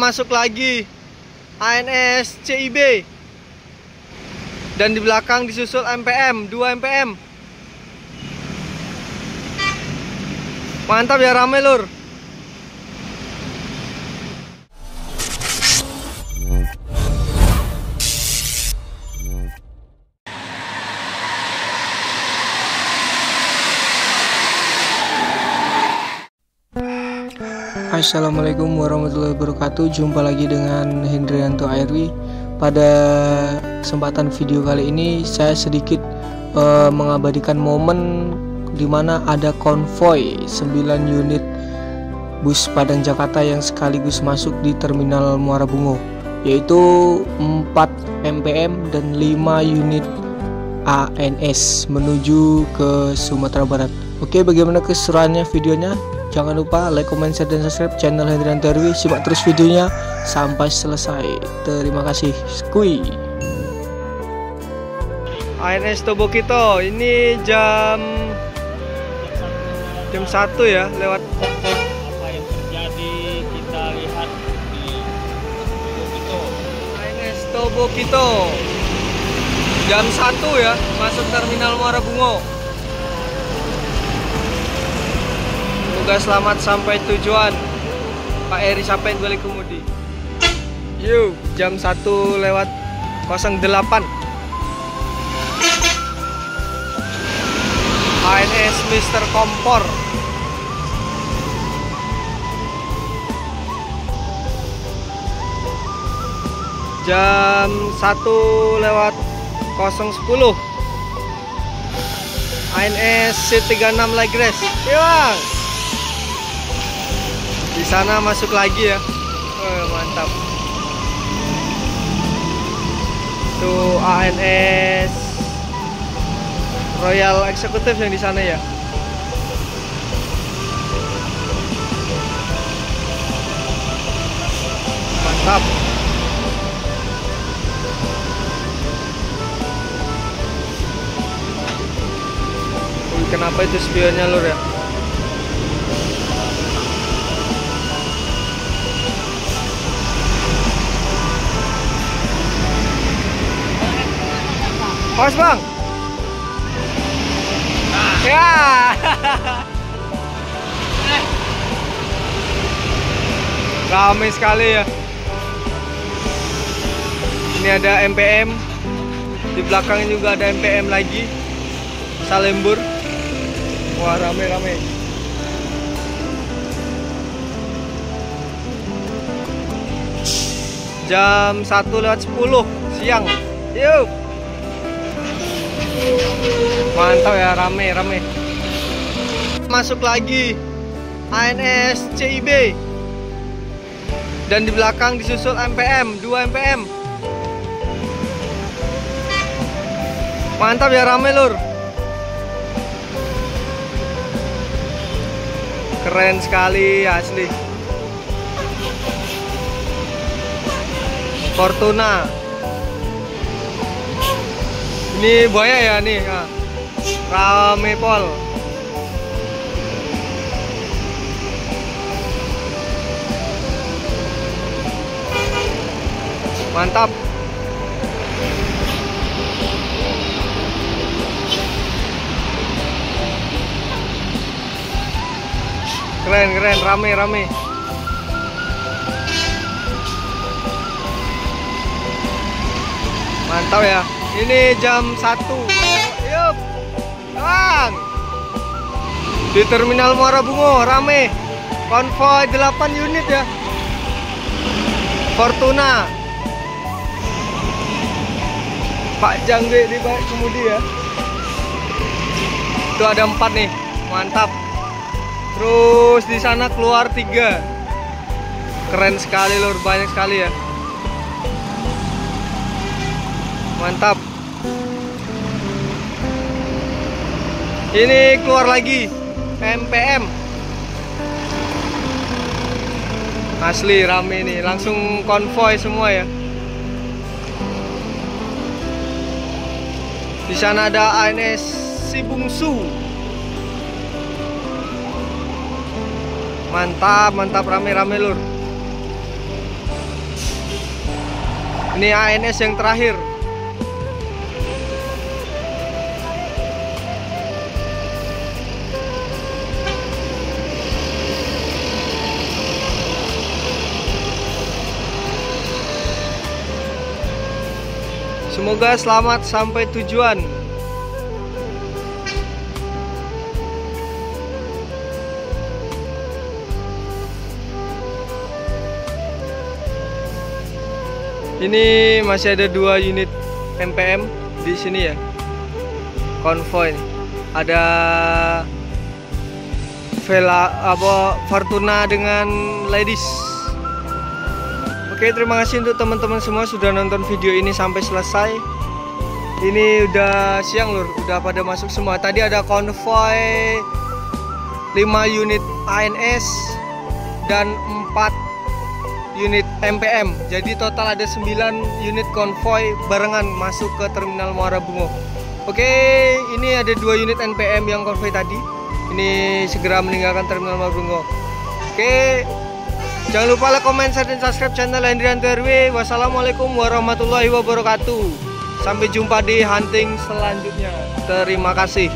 Masuk lagi ANS CIB. Dan di belakang disusul MPM, 2 MPM. Mantap ya, rame lur. Assalamualaikum warahmatullahi wabarakatuh. Jumpa lagi dengan Hendrianto Airwi. Pada kesempatan video kali ini saya sedikit mengabadikan momen dimana ada konvoy 9 unit bus Padang Jakarta yang sekaligus masuk di Terminal Muara Bungo, yaitu 4 MPM dan 5 unit ANS menuju ke Sumatera Barat. Oke, bagaimana keseruannya videonya? Jangan lupa like, comment, share, dan subscribe channel Hendrianto Airwi. Simak terus videonya sampai selesai. Terima kasih. Skui. ANS Tobokito ini jam 1 ya lewat. Apa yang terjadi kita lihat di Tobokito. ANS Tobokito jam 1 ya masuk Terminal Muara Bungo. Semoga selamat sampai tujuan. Pak Eri sampai balik kemudi. Yuk, jam 1 lewat 08. ANS Mr. Kompor. Jam 1 lewat 010. ANS C36 Ligres. Yuk. Di sana masuk lagi ya. Mantap. Tuh ANS Royal Executive yang di sana ya. Mantap. Kenapa itu spionnya lur ya? Awas bang. Ya. Ramai sekali ya. Ini ada MPM. Di belakangnya juga ada MPM lagi. Salembur. Wah, rame-rame. Jam 1 lewat 10 siang. Yuk. Mantap ya, rame-rame. Masuk lagi ANS CIB. Dan di belakang disusul MPM, 2 MPM. Mantap ya, rame lur. Keren sekali asli. Fortuna. Ini buaya ya nih. Nah, rame pol. Mantap. Keren, rame. Mantap ya. Ini jam 1. Yup. Bang. Di Terminal Muara Bungo rame. Konvoy 8 unit ya. Fortuna. Pak Jangge di balik kemudi ya. Itu ada 4 nih. Mantap. Terus di sana keluar 3. Keren sekali lur, banyak sekali ya. Mantap. Ini keluar lagi MPM. Asli rame nih, langsung konvoy semua ya. Di sana ada ANS Sibungsu. Mantap, rame-rame lur. Ini ANS yang terakhir. Semoga selamat sampai tujuan. Ini masih ada 2 unit MPM di sini ya. Konvoy. Ada Fortuna dengan Ladies. Oke, terima kasih untuk teman-teman semua sudah nonton video ini sampai selesai. Ini udah siang lur, udah pada masuk semua. Tadi ada konvoy 5 unit ANS dan 4 unit MPM. Jadi total ada 9 unit konvoy barengan masuk ke Terminal Muara Bungo. Oke, ini ada 2 unit NPM yang konvoy tadi. Ini segera meninggalkan Terminal Muara Bungo. Oke, jangan lupa like, comment, share, dan subscribe channel Hendrianto RW. Wassalamualaikum warahmatullahi wabarakatuh. Sampai jumpa di hunting selanjutnya. Terima kasih.